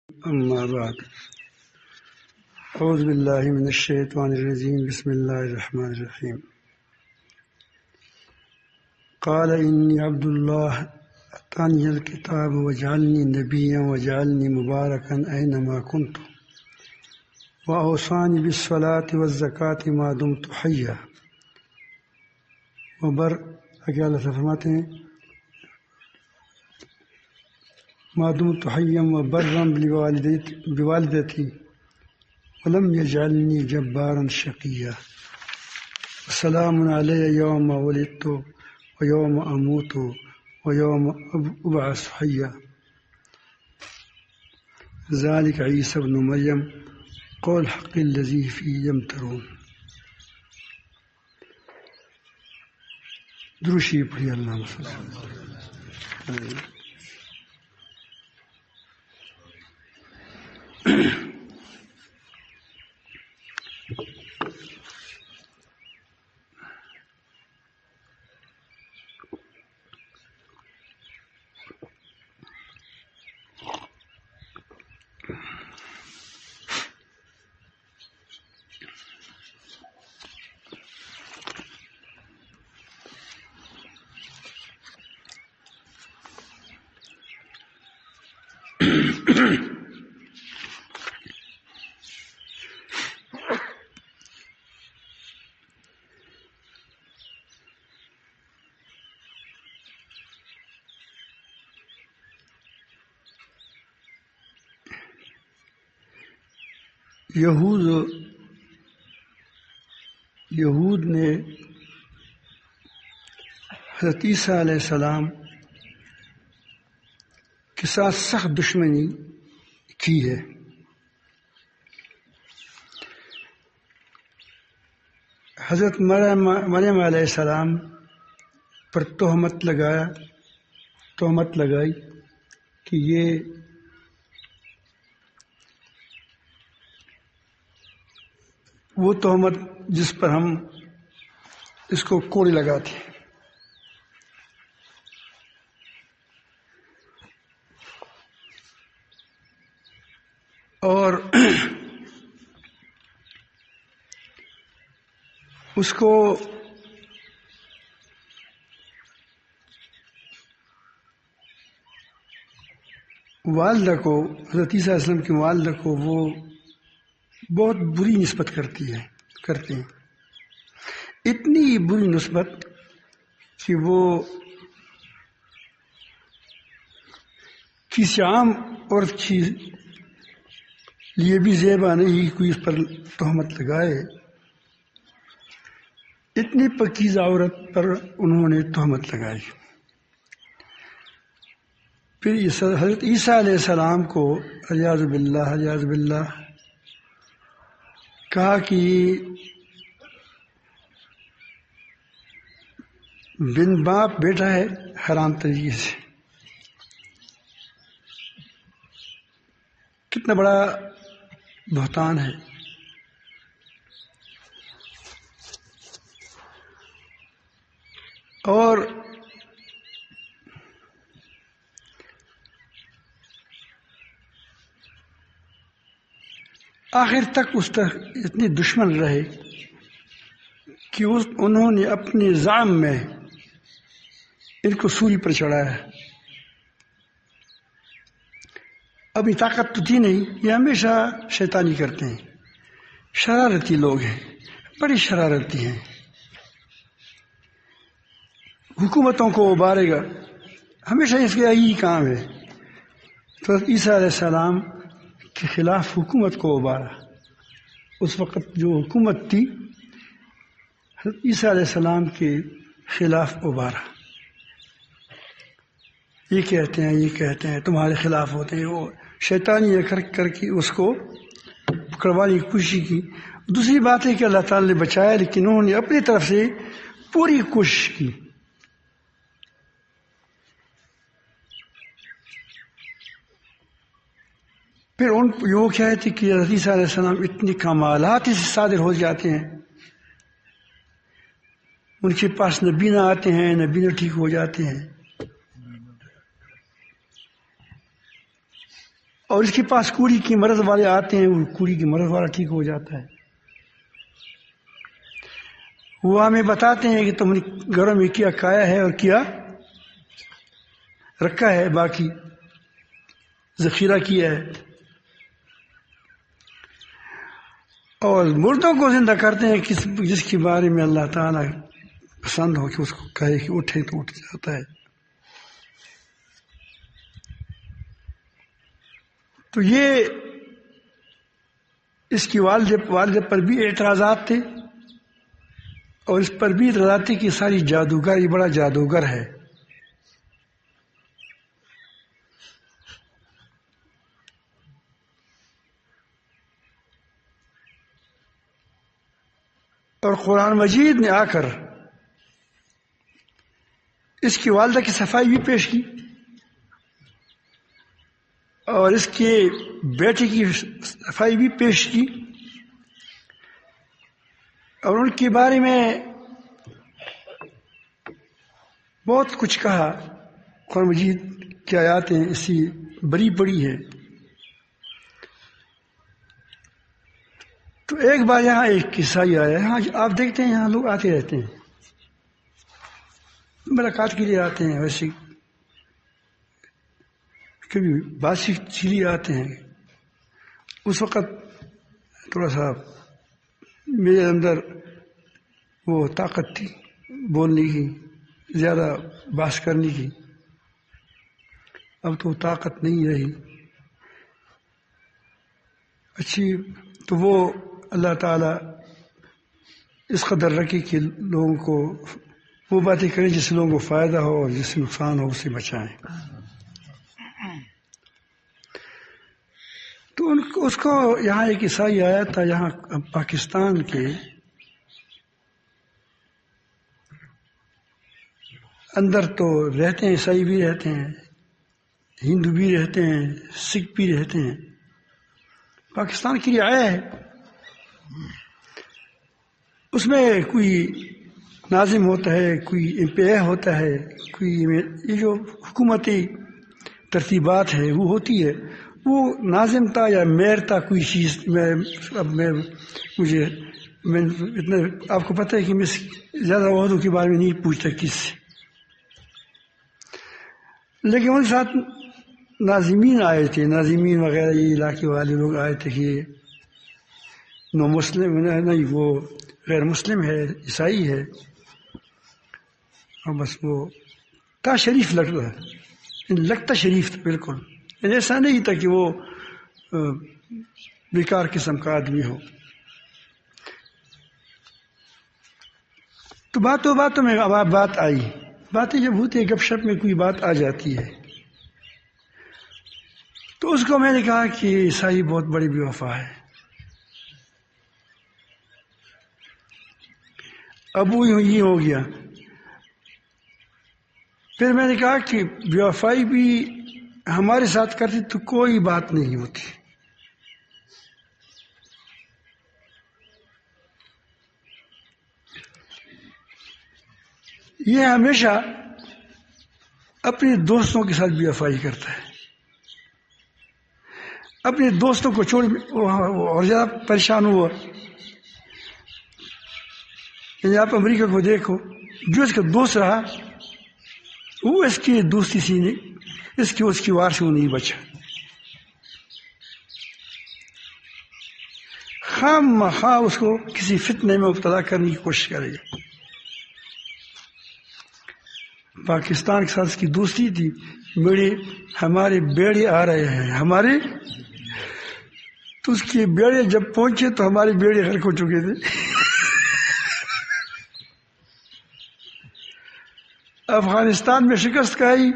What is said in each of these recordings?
أما بعد أعوذ بالله من الشيطان الرجيم بسم الله الرحمن الرحيم قال إني عبد الله آتاني الكتاب وجعلني نبيا وجعلني مباركا أينما كنت وأوصاني بالصلاة والزكاة ما دمت حيا آگے اللہ تعالیٰ فرماتے ہیں ما دمت حيا وبرا بوالدتي ولم يجعلني جبارا شقيا وسلام علي يوم ولدت ويوم أموت ويوم أبعث حيا ذلك عيسى ابن مريم قول حق الذي فيه يمترون. دروشی پڑھی اللہ یہود نے حضرت عیسیٰ علیہ السلام کے ساتھ سخت دشمنی کی ہے. حضرت مریم علیہ السلام پر تہمت لگائی کہ یہ وہ تہمت جس پر ہم اس کو کوڑی لگاتے ہیں. اور اس کو والدہ کو حضرت عیسیٰ علیہ السلام کی والدہ کو وہ بہت بری نسبت کرتے ہیں. اتنی بری نسبت کہ وہ کسی عام عورت کی لیے بھی زیبا نہیں کوئی اس پر تہمت لگائے. اتنی پاکیزہ عورت پر انہوں نے تہمت لگائی. پھر حضرت عیسیٰ علیہ السلام کو الیاذ باللہ کہا کہ بن باپ بیٹا ہے حرام طریقے سے. کتنا بڑا بہتان ہے. اور آخر تک اس تک اتنے دشمن رہے کہ انہوں نے اپنے زعم میں ان کو سولی پر چڑھایا. ابھی طاقت تو تھی نہیں. یہ ہمیشہ شیطانی کرتے ہیں. شرارتی لوگ ہیں, بڑی شرارتی ہیں. حکومتوں کو ابارے گا, ہمیشہ اس کا یہی کام ہے. تو عیسیٰ علیہ السلام کے خلاف حکومت کو ابارا. اس وقت جو حکومت تھی عیسیٰ علیہ السلام کے خلاف ابارا. یہ کہتے ہیں تمہارے خلاف ہوتے ہیں. وہ شیطانی کر کے اس کو پکڑوانے کی کوشش کی. دوسری بات ہے کہ اللہ تعالیٰ نے بچایا, لیکن انہوں نے اپنی طرف سے پوری کوشش کی. پھر وہ کہتے کہ حضرت عیسیٰ علیہ السلام اتنی کمالات سے صادر ہو جاتے ہیں, ان کے پاس نبی نہ آتے ہیں, نبی نہ ٹھیک ہو جاتے ہیں. اور اس کے پاس کوڑی کی مرض والے آتے ہیں، وہ کوڑی کی مرض والا ٹھیک ہو جاتا ہے. وہ ہمیں بتاتے ہیں کہ تم نے گھروں میں کیا کھایا ہے اور کیا رکھا ہے، باقی ذخیرہ کیا ہے. اور مردوں کو زندہ کرتے ہیں جس کے بارے میں اللہ تعالیٰ پسند ہو کہ اس کو کہے کہ اٹھے تو اٹھ جاتا ہے. تو یہ اس کی والدہ پر بھی اعتراضات تھے، اور اس پر بھی اعتراضات تھے کہ ساری جادوگر، یہ بڑا جادوگر ہے. اور قرآن مجید نے آ کر اس کی والدہ کی صفائی بھی پیش کی، اور اس کے بیٹے کی صفائی بھی پیش کی، اور ان کے بارے میں بہت کچھ کہا. قرآن مجید کی آیاتیں اسی بڑی بڑی ہیں. تو ایک بار یہاں ایک قصہ ہی آیا. یہاں آپ دیکھتے ہیں یہاں لوگ آتے رہتے ہیں، ملاقات کے لیے آتے ہیں، ویسے کبھی بات چیت کے لیے آتے ہیں. اس وقت تھوڑا سا میرے اندر وہ طاقت تھی بولنے کی، زیادہ بحث کرنے کی. اب تو طاقت نہیں رہی. اچھی تو وہ اللہ تعالیٰ اس قدر رکھے کہ لوگوں کو وہ باتیں کریں جس سے لوگوں کو فائدہ ہو، اور جس سے نقصان ہو اسے بچائیں. تو اس کو یہاں ایک عیسائی آیا تھا، یہاں پاکستان کے اندر تو رہتے ہیں، عیسائی بھی رہتے ہیں، ہندو بھی رہتے ہیں، سکھ بھی رہتے ہیں. پاکستان کے لیے آیا ہے. اس میں کوئی ناظم ہوتا ہے، کوئی امپیئر ہوتا ہے، کوئی یہ جو حکومتی ترتیبات ہے وہ ہوتی ہے. وہ ناظم تھا یا میر تھا کوئی چیز. میں اتنا آپ کو پتہ ہے کہ میں زیادہ عہدوں کے بارے میں نہیں پوچھتا کس سے، لیکن ان ساتھ ناظمین آئے تھے، ناظمین وغیرہ یہ علاقے والے لوگ آئے تھے کہ نو مسلم نہیں، وہ غیر مسلم ہے، عیسائی ہے. اور بس وہ تھا شریف لگتا شریف تھا بالکل. ایسا نہیں تھا کہ وہ بیکار قسم کا آدمی ہو. تو باتوں میں اب بات آئی. باتیں جب ہوتی ہے گپ شپ میں کوئی بات آ جاتی ہے، تو اس کو میں نے کہا کہ عیسائی بہت بڑی بے وفا ہے. اب وہ یہ ہو گیا. پھر میں نے کہا کہ بے وفائی بھی ہمارے ساتھ کرتی تو کوئی بات نہیں ہوتی. یہ ہمیشہ اپنے دوستوں کے ساتھ بے وفائی کرتا ہے. اپنے دوستوں کو چھوڑ اور زیادہ پریشان ہوا. یعنی آپ امریکہ کو دیکھو، جو اس کا دوست رہا وہ اس کی دوستی سی نہیں، اس کی وار سے وہ نہیں بچا. خواہ اس کو کسی فتنے میں مبتلا کرنے کی کوشش کرے گا. پاکستان کے ساتھ اس کی دوستی تھی. ہمارے بیڑے آ رہے ہیں ہمارے، تو اس کے بیڑے جب پہنچے تو ہمارے بیڑے غرق ہو چکے تھے. افغانستان میں شکست کھائی،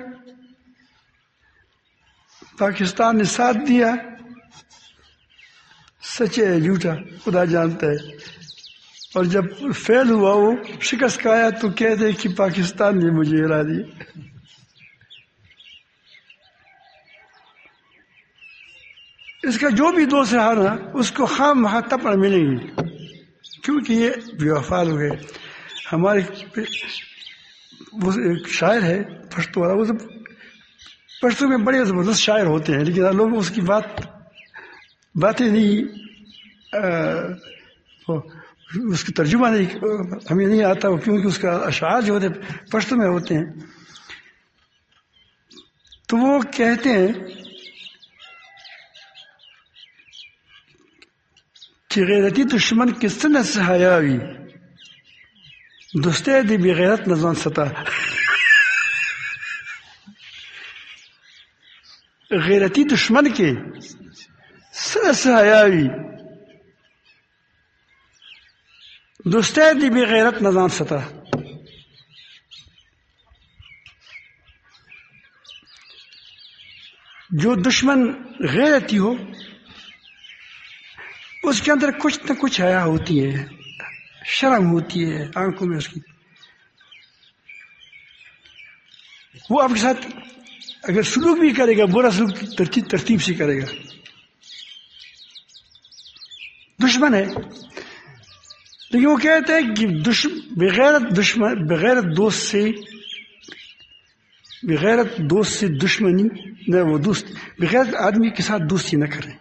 پاکستان نے ساتھ دیا. سچے ہے جھوٹا خدا جانتا ہے. اور جب فیل ہوا وہ شکست کھایا تو کہتے کہ پاکستان نے مجھے ہرا دیا. اس کا جو بھی دوست رہا نا اس کو خام تپڑ ملیں گی، کیونکہ یہ بے وفا لوگ ہے. ہمارے وہ ایک شاعر ہے پشتو والا، وہ پشتو میں بڑے زبردست شاعر ہوتے ہیں، لیکن لوگ اس کی باتیں نہیں، اس کی ترجمہ نہیں، ہمیں نہیں آتا، کیونکہ اس کا اشعار جو ہوتے پشتو میں ہوتے ہیں. تو وہ کہتے ہیں کہ غیرتی دشمن کس طرح سے حیاوی دوستے دی بغیرت نظام سطح. غیرتی دشمن کے سر سے حیاوی دوستے دی بغیرت نظام سطح. جو دشمن غیرتی ہو اس کے اندر کچھ نہ کچھ حیا ہوتی ہے، شرم ہوتی ہے آنکھوں میں اس کی. وہ آپ کے ساتھ اگر سلوک بھی کرے گا، برا سلوک ترتیب سے کرے گا، دشمن ہے. لیکن وہ کہتے ہیں کہ بغیرت دوست سے دشمنی نہ، وہ دوست بغیرت آدمی کے ساتھ دوستی نہ کرے.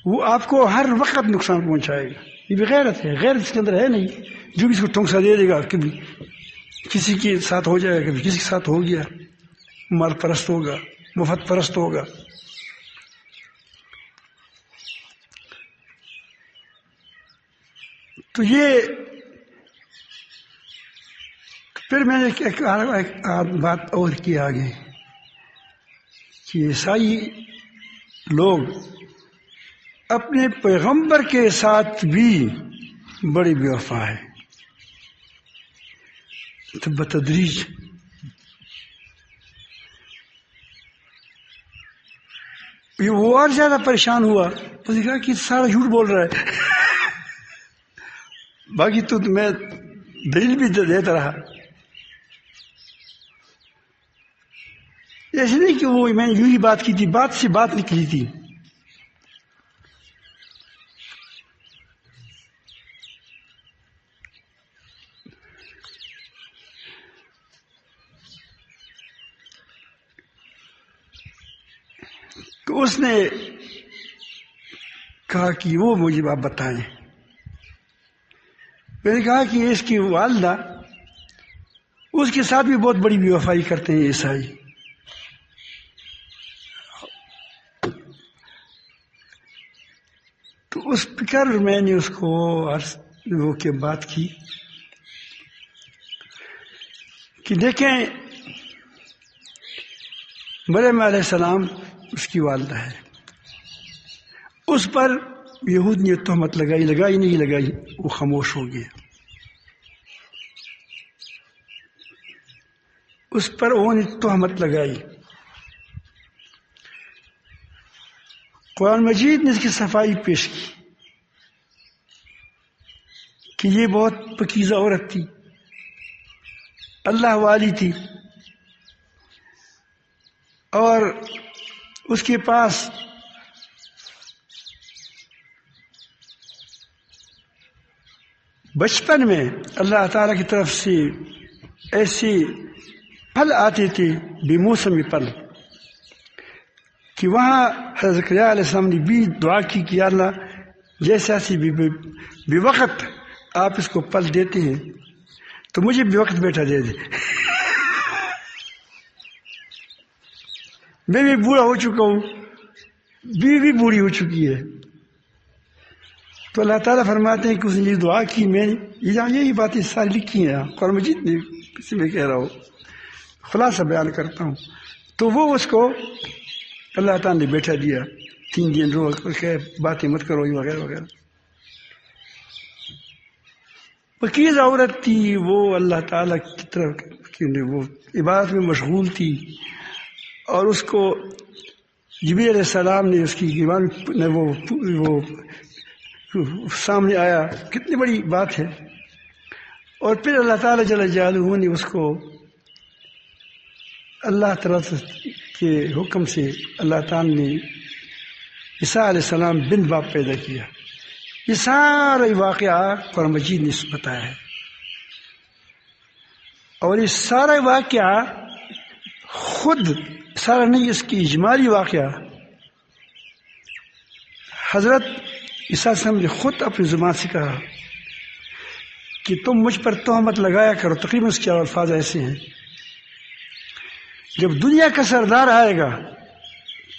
وہ آپ کو ہر وقت نقصان پہنچائے گا. یہ بغیرت ہے، غیرت اس کے اندر ہے نہیں. جو بھی اس کو ٹھونسا دے دے گا، کبھی کسی کے ساتھ ہو جائے گا، کبھی کسی کے ساتھ ہو گیا، مال پرست ہوگا، مفت پرست ہوگا. تو یہ پھر میں نے ایک بات اور کی آگے کہ عیسائی لوگ اپنے پیغمبر کے ساتھ بھی بڑی بے وفا ہے. تو بتدریج وہ اور زیادہ پریشان ہوا. اس نے کہا کہ سارا جھوٹ بول رہا ہے. باقی تو میں دلیل بھی دیتا رہا. ایسے نہیں کہ وہ میں نے یوں ہی بات کی تھی، بات سے بات نکلی تھی. تو اس نے کہا کہ وہ مجھے آپ بتائیں. میں نے کہا کہ اس کی والدہ اس کے ساتھ بھی بہت بڑی بے وفائی کرتے ہیں عیسائی. تو اس پر میں نے اس کو وہ کے بات کی کہ دیکھیں مریم علیہ السلام اس کی والدہ ہے، اس پر یہود نے تہمت لگائی نہیں لگائی، وہ خاموش ہو گیا. اس پر انہوں نے تہمت لگائی. قرآن مجید نے اس کی صفائی پیش کی کہ یہ بہت پاکیزہ عورت تھی، اللہ والی تھی، اور اس کے پاس بچپن میں اللہ تعالیٰ کی طرف سے ایسے پھل آتے تھے بے موسمی پھل کہ وہاں حضرت زکریا علیہ السلام نے بھی دعا کی کہ اللہ جیسے ایسے بے وقت آپ اس کو پھل دیتے ہیں تو مجھے بے وقت بیٹا دے دے. میں بھی بوڑھا ہو چکا ہوں، بیوی بھی بوڑھی ہو چکی ہے. تو اللہ تعالیٰ فرماتے ہیں کہ اس نے یہ دعا کی. میں نے یہی باتیں ساری لکھی ہیں قرآن مجید میں، کسی میں کہہ رہا ہوں، خلاصہ بیان کرتا ہوں. تو وہ اس کو اللہ تعالیٰ نے بیٹھا دیا. 3 دن رو کہ باتیں مت کرو وغیرہ وغیرہ. پاکیزہ عورت تھی وہ، اللہ تعالیٰ کی طرف وہ عبادت میں مشغول تھی، اور اس کو جبریل علیہ السلام نے اس کی ایمان وہ سامنے آیا. کتنی بڑی بات ہے. اور پھر اللہ تعالیٰ جل جلالہ نے اس کو اللہ تعالیٰ کے حکم سے اللہ تعالیٰ نے عیسیٰ علیہ السلام بن باپ پیدا کیا. یہ سارا واقعہ قرآن مجید نے بتایا ہے. اور یہ سارا واقعہ خود سارا نہیں، اس کی اجمالی واقعہ حضرت عیسیٰ علیہ السلام نے خود اپنی زبان سے کہا کہ تم مجھ پر تہمت لگایا کرو. تقریباً اس کے الفاظ ایسے ہیں، جب دنیا کا سردار آئے گا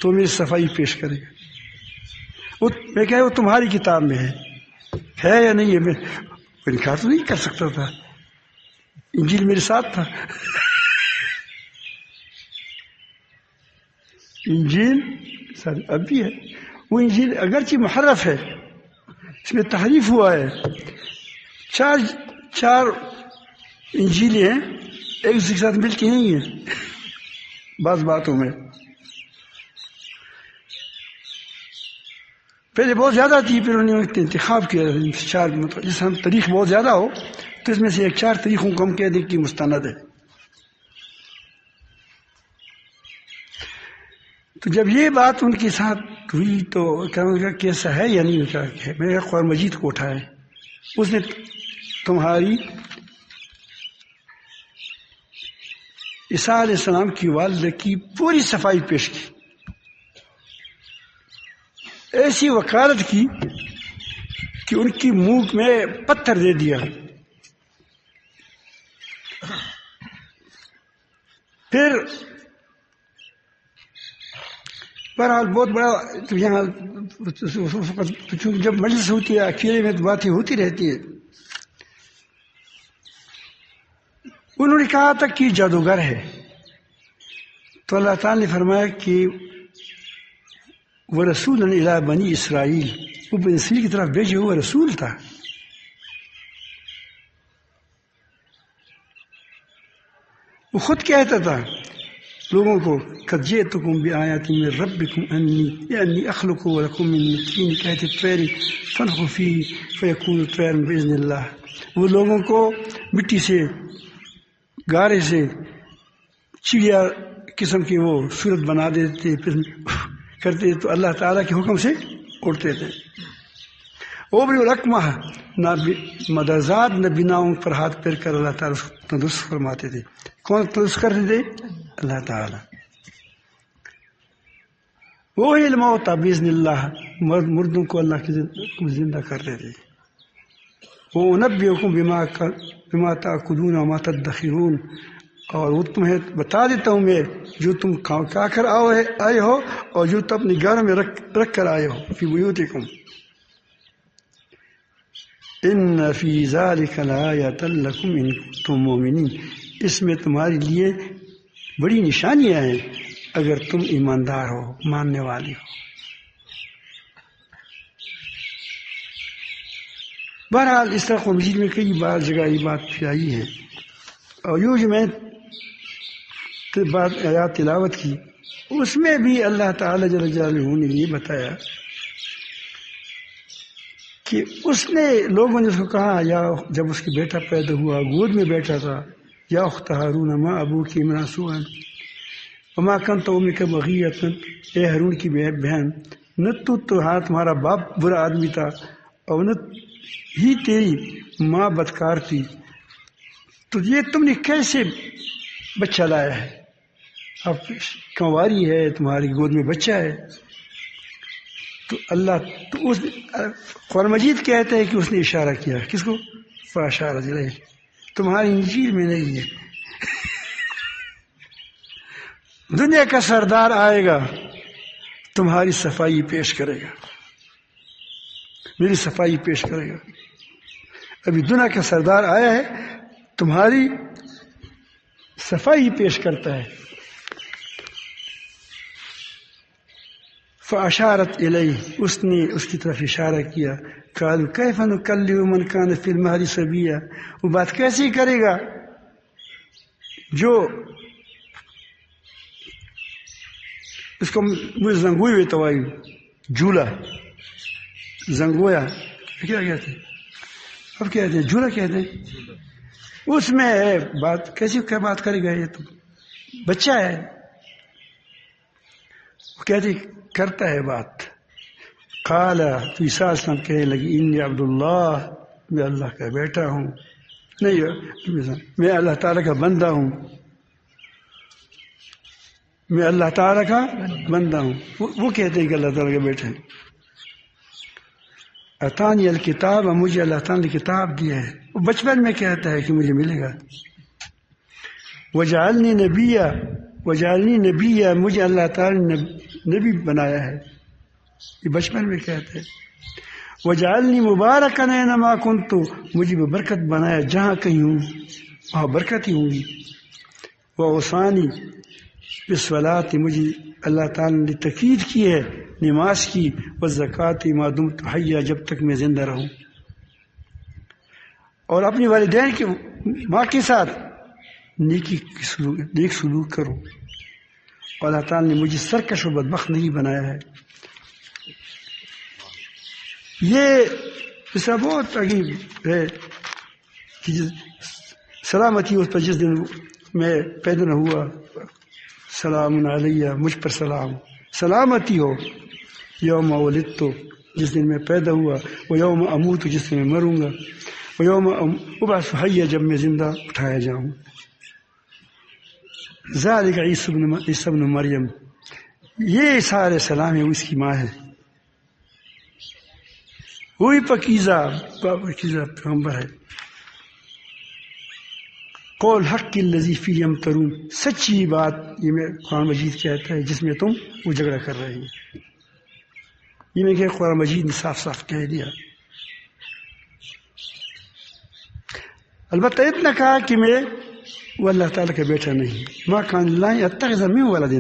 تو میری صفائی پیش کرے گا. میں کہا وہ تمہاری کتاب میں ہے یا نہیں ہے؟ میں انکار تو نہیں کر سکتا تھا، انجیل میرے ساتھ تھا. انجیل اب بھی ہے، وہ انجیل اگرچہ محرف ہے، اس میں تحریف ہوا ہے. چار انجیلیں ہیں، ایک دوسرے کے ساتھ ملتی نہیں ہیں بعض باتوں میں. پہلے بہت زیادہ تھی، پھر انہوں نے انتخاب کیا چار، مطلب جس ہم تاریخ بہت زیادہ ہو تو اس میں سے ایک 4 تاریخوں کو ہم کہہ دیں کہ مستند ہے. تو جب یہ بات ان کے ساتھ ہوئی تو کیسا ہے یا نہیں ہوتا ہے؟ میں نے قرآن مجید کو اٹھائے، اس نے تمہاری عیسیٰ علیہ السلام کی والدہ کی پوری صفائی پیش کی، ایسی وکالت کی کہ ان کی منہ میں پتھر دے دیا. پھر بہرحال بہت بڑا یہاں جب مجلس ہوتی ہے اکیلے میں تو باتیں ہوتی رہتی ہے. انہوں نے کہا تھا کہ جادوگر ہے، تو اللہ تعالیٰ نے فرمایا کہ وہ رسول الی بنی اسرائیل، وہ بنی اسرائیل کی طرف بھیجے ہوا رسول تھا. وہ خود کہتا تھا لوگوں کو قد جئتکم بآیات من ربکم انی اخلق لکم من طین کطیر فانفخوا فیہ فیکون طیرا باذن اللہ. وہ لوگوں کو مٹی سے، گارے سے چڑیا قسم کی وہ صورت بنا دیتے، پھر کرتے تو اللہ تعالیٰ کے حکم سے اڑتے تھے. اوبری الرقمہ نہ مدرزاد نہ بناؤں پر ہاتھ پھیر کر اللہ تعالیٰ اس کو تندرست فرماتے تھے. کون تندرست کرتے تھے؟ اللہ تعالیٰ. وہی الموت باذن اللہ، مردوں کو اللہ کی زندہ کرتے تھے. وَأُنَبِّئُكُم بِمَا تَأْكُلُونَ وَمَا تَدَّخِرُونَ، اور وہ تمہیں بتا دیتا ہوں میں جو تم کھا کر آئے ہو اور جو تم اپنے گھروں میں رکھ کر آئے ہو. فی بیوتکم ان فی ذلک لآیۃ لکم ان کنتم مؤمنین، اس میں تمہارے لیے بڑی نشانیاں ہیں اگر تم ایماندار ہو، ماننے والے ہو. بہرحال اس طرح قرآن مجید میں کئی بار جگہ یہ بات بھی آئی ہے. اور یوں جو میں بات آیات تلاوت کی، اس میں بھی اللہ تعالیٰ جل جلالہ نے یہ بتایا کہ اس نے لوگوں نے اس کو کہا، یا جب اس کی بیٹا پیدا ہوا گود میں بیٹھا تھا، یا اخت ہارون ما ابوک من سوء وما کنت امک بغیۃ، اے ہارون کی بہن، نہ تو تمہارا باپ برا آدمی تھا اور نہ ہی تیری ماں بدکار تھی، تو یہ تم نے کیسے بچہ لایا ہے؟ اب کنواری ہے، تمہاری گود میں بچہ ہے. تو اللہ تو اس قرآن مجید کہتا ہے کہ اس نے اشارہ کیا، کس کو؟ فاشار الیہ. تمہاری انجیل میں نہیں ہے. دنیا کا سردار آئے گا، تمہاری صفائی پیش کرے گا، میری صفائی پیش کرے گا. ابھی دنیا کا سردار آیا ہے، تمہاری صفائی پیش کرتا ہے. فاشارت الیہ، اس نے اس کی طرف اشارہ کیا. قالوا کیف نکلم من کان فی المہد صبیا، وہ بات کیسے کرے گا جو اس کو مجھے زنگوئی ہوئی توائی جھولا زنگویا کیا کہتے ہیں، اب کہتے ہیں جھولا کہتے ہیں، اس میں ہے بات. کیسی کیا بات کرے گا؟ یہ تو بچہ ہے. وہ کہتے کرتا ہے بات. قال تو عیسیٰ علیہ السلام کہنے لگی انی عبداللہ، میں اللہ کا بیٹا ہوں. نہیں، میں اللہ تعالیٰ کا بندہ ہوں، میں اللہ تعالیٰ کا بندہ ہوں. وہ کہتے ہیں کہ اللہ تعالیٰ کے بیٹے ہیں. اتانی الکتاب، مجھے اللہ تعالیٰ نے کتاب دیا ہے. وہ بچپن میں کہتا ہے کہ مجھے ملے گا. وجعلنی نبیہ، وجعلنی نبیہ، مجھے اللہ تعالیٰ نے نبی بنایا ہے. یہ بچپن میں کہتا ہے. وجعلنی مبارکن اینما کنت، مجھے برکت بنایا، جہاں کہیں ہوں وہاں برکت ہی ہوں گی. وأوصانی بالصلاۃ، مجھے اللہ تعالیٰ نے تاکید کی ہے نماز کی. والزکوٰۃ ما دمت حیا، جب تک میں زندہ رہوں. اور اپنی والدین کے ماں کے ساتھ نیک سلوک کرو. اور اللہ تعالیٰ نے مجھے سرکش و بدبخت نہیں بنایا ہے. یہ اس بہت عجیب ہے کہ سلامتی اس پر جس دن میں پیدا نہ ہوا. سلام علیہ، مجھ پر سلامتی ہو. یوم ولدت، جس دن میں پیدا ہوا. وہ یوم اموت، جس دن میں مروں گا. وہ یوم ابعث حیا، جب میں زندہ اٹھایا جاؤں. ذالک عیسی ابن مریم، یہ عیسیٰ علیہ السلام ہے، وہ اس کی ماں ہے. وہی پاکیزہ پیغمبر ہے. قول حق الذی فیہ یمترون، سچی بات یہ میں قرآن مجید کہتا ہے جس میں تم وہ جھگڑا کر رہے ہیں. یہ میں کہ قرآن مجید نے صاف صاف کہہ دیا. البتہ اتنا کہا کہ میں وہ اللہ تعالیٰ کا بیٹا نہیں. ما کان اللہ یتخذ من ولد،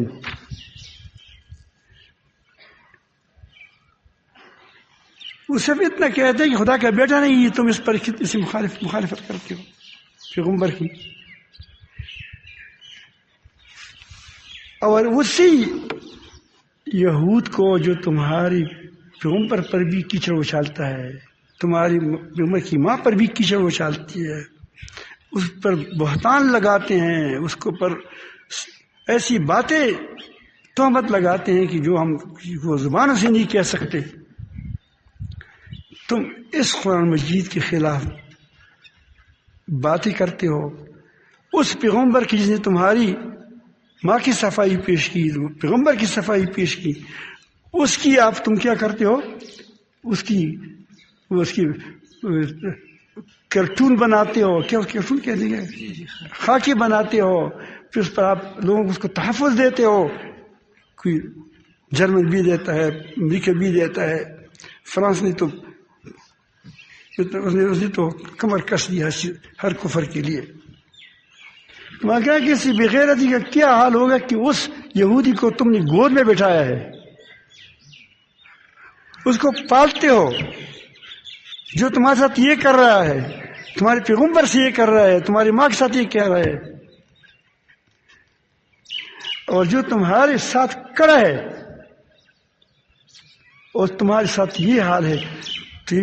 وہ صرف اتنا کہتے ہیں کہ خدا کا بیٹا نہیں. یہ تم اس پر اسی مخالفت کرتے ہو پیغمبر کی. اور اسی یہود کو جو تمہاری پیغمبر پر بھی کیچڑ اچھالتا ہے، تمہاری پیغمبر کی ماں پر بھی کیچڑ اچھالتی ہے، اس پر بہتان لگاتے ہیں، اس کو پر ایسی باتیں تہمت لگاتے ہیں کہ جو ہم وہ زبانوں سے نہیں کہہ سکتے. تم اس قرآن مجید کے خلاف باتیں کرتے ہو. اس پیغمبر کی جس نے تمہاری ماں کی صفائی پیش کی، پیغمبر کی صفائی پیش کی، اس کی آپ تم کیا کرتے ہو؟ اس کی کارٹون بناتے ہو. کیا کارٹون کہہ دیں گے، خاکے بناتے ہو. پھر اس پر آپ لوگوں کو اس کو تحفظ دیتے ہو. کوئی جرمن بھی دیتا ہے، امریکہ بھی دیتا ہے، فرانس نے تو اس نے تو کمر کس دیا ہر کفر کے لیے. میں کہا کہ اسی بغیرتی کا کیا حال ہوگا کہ اس یہودی کو تم نے گود میں بٹھایا ہے، اس کو پالتے ہو، جو تمہارے ساتھ یہ کر رہا ہے، تمہارے پیغمبر سے یہ کر رہا ہے، تمہاری ماں کے ساتھ یہ کہہ رہا ہے، اور جو تمہارے ساتھ کڑا ہے اور تمہارے ساتھ یہ حال ہے، تو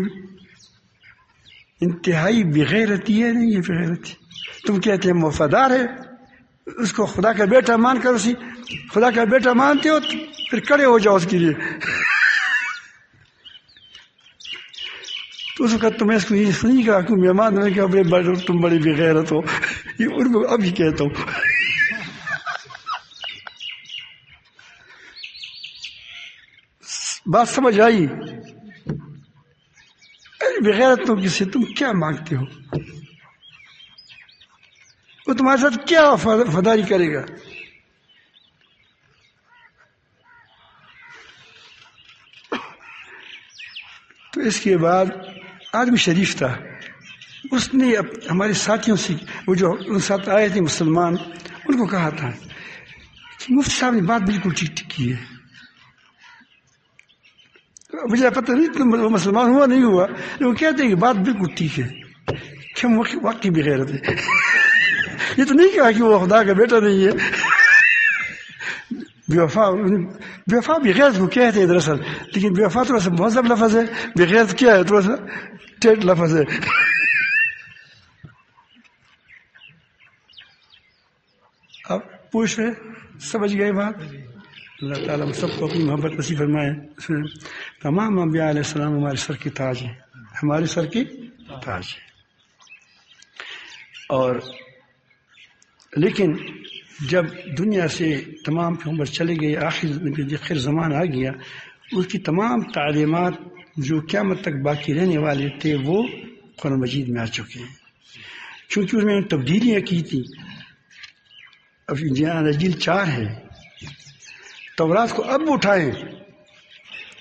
انتہائی بغیرتی ہے. نہیں، یہ بغیرتی. تم کہتے ہیں وفادار ہے، اس کو خدا کا بیٹا مان کر اسی خدا کا بیٹا مانتے ہو، پھر کڑے ہو جاؤ اس کے لیے. تو اس وقت تمہیں اس کو یہ نہیں کہا کہ میں مان رہے کہ تم بڑی بغیرت ہو. یہ ان کو ابھی کہتا ہوں. بات سمجھ آئی؟ بغیرت تو کسی تم کیا مانگتے ہو؟ وہ تمہارے ساتھ کیا وفاداری کرے گا؟ تو اس کے بعد آدمی شریف تھا، اس نے ہمارے ساتھیوں سے، وہ جو ان ساتھ آئے تھے مسلمان، ان کو کہا تھا کہ مفتی صاحب نے بات بالکل ٹھیک کی ہے. مجھے پتہ نہیں وہ مسلمان ہوا نہیں ہوا، لیکن وہ کہتے ہیں کہ بات بالکل ٹھیک ہے، کہ ہم واقعی بغیرت ہے. یہ تو نہیں کہا کہ وہ خدا کا بیٹا نہیں ہے. بے وفا بغیرت کو کہتے ہیں دراصل، لیکن بے وفا تھوڑا سا مہذب لفظ ہے، بغیرت کیا ہے، تھوڑا سا ٹیٹ لفظ ہے. اب پوچھ رہے، سمجھ گئے بات؟ اللہ تعالیٰ سب کو اپنی محبت نصیب فرمائے. تمام انبیاء علیہ السلام ہمارے سر کی تاج ہیں، ہمارے سر کی تاج ہے. اور لیکن جب دنیا سے تمام پیغمبر چلے گئے، آخر زمان آ گیا، اس کی تمام تعلیمات جو قیامت تک باقی رہنے والے تھے وہ قرآن مجید میں آ چکے ہیں، چونکہ اس میں تبدیلیاں کی تھی۔ اب انجیل 4 ہے، تورات کو اب اٹھائیں،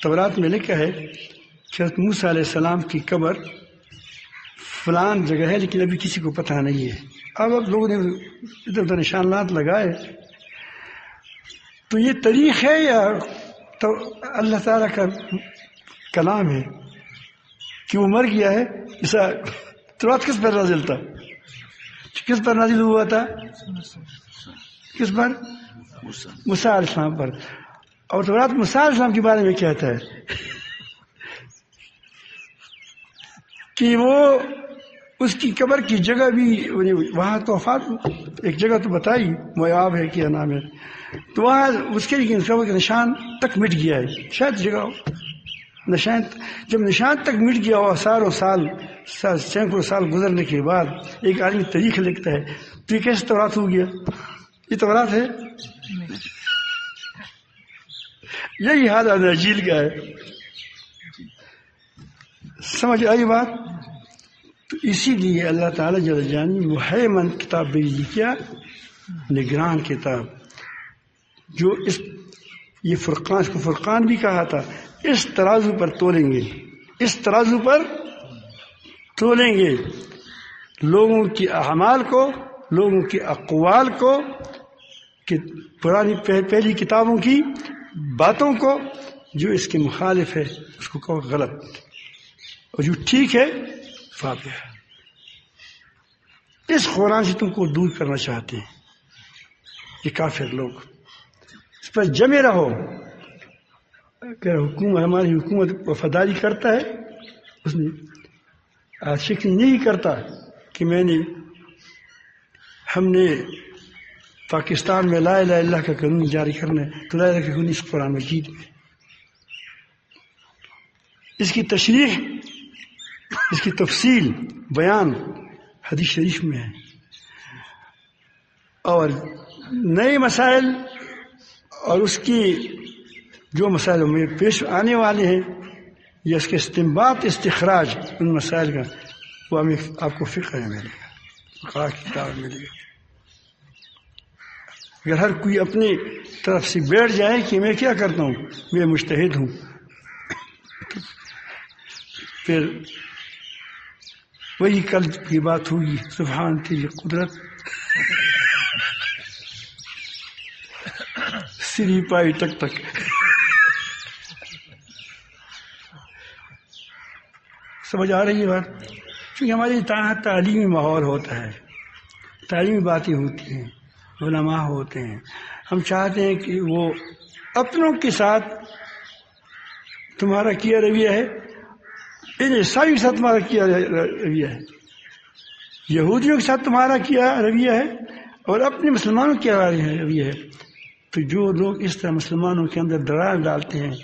تورات میں لکھا ہے کہ حضرت موسیٰ علیہ السلام کی قبر فلان جگہ ہے، لیکن ابھی کسی کو پتہ نہیں ہے۔ اب لوگوں نے ادھر ادھر نشانات لگائے، تو یہ تاریخ ہے یا تو اللہ تعالیٰ کا کلام ہے کہ وہ مر گیا ہے؟ تورات کس پر نازل تھا؟ کس پر نازل ہوا تھا؟ کس پر؟ موسیٰ علیہ السلام پر۔ اور تورات موسیٰ علیہ السلام کے بارے میں کہتا ہے کہ وہ اس کی قبر کی جگہ بھی وہاں تو ایک جگہ تو بتائی، مواب ہے کیا نام ہے، تو وہاں اس کے لیے قبر کا نشان تک مٹ گیا ہے، شاید جگہ نشان جب نشان تک مٹ گیا ہو، سالوں سال سینکڑوں سال گزرنے کے بعد ایک آدمی تاریخ لکھتا ہے، تو یہ کیسے تورات ہو گیا؟ یہ تورات ہے؟ یہی حال انجیل کا ہے۔ سمجھ آئی بات؟ تو اسی لیے اللہ تعالیٰ جل جانی محیمن کتاب بھیجی، کیا؟ نگران کتاب، جو یہ فرقان، اس کو فرقان بھی کہا تھا، اس ترازو پر تولیں گے، اس ترازو پر تولیں گے لوگوں کی اعمال کو، لوگوں کے اقوال کو، کہ پرانی پہلی کتابوں کی باتوں کو، جو اس کے مخالف ہے اس کو کہو غلط، اور جو ٹھیک ہے فاتح ہے۔ اس قرآن سے تم کو دور کرنا چاہتے ہیں یہ کافر لوگ، اس پر جمے رہو۔ اگر ہماری حکومت وفاداری کرتا ہے، اس نے عاشق نہیں کرتا کہ ہم نے پاکستان میں لا الہ الا اللہ کا قانون جاری کرنا ہے، تو لا الہ کا قانون اس قرآن مجید میں، اس کی تشریح، اس کی تفصیل بیان حدیث شریف میں ہے۔ اور نئے مسائل اور اس کی جو مسائل میں پیش آنے والے ہیں، یا اس کے استنباط استخراج ان مسائل کا، وہ ہمیں آپ کو فقہ میں ملے گا، فقہ کی کتاب میں ملے گا۔ اگر ہر کوئی اپنی طرف سے بیٹھ جائے کہ میں کیا کرتا ہوں، میں مجتہد ہوں، پھر وہی کل کی بات ہوگی، سبحان تیری قدرت، سری پائی تک تک۔ سمجھ آ رہی ہے بات؟ کیونکہ ہمارے یہاں تعلیمی ماحول ہوتا ہے، تعلیمی باتیں ہوتی ہیں، علماء ہوتے ہیں، ہم چاہتے ہیں کہ وہ اپنوں کے ساتھ تمہارا کیا رویہ ہے، ان عیسائیوں کے ساتھ تمہارا کیا رویہ ہے، یہودیوں کے ساتھ تمہارا کیا رویہ ہے، اور اپنے مسلمانوں کیا رویہ ہے۔ تو جو لوگ اس طرح مسلمانوں کے اندر درار ڈالتے ہیں،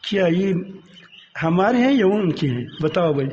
کیا یہ ہمارے ہیں یا ان کے ہیں؟ بتاؤ بھائی۔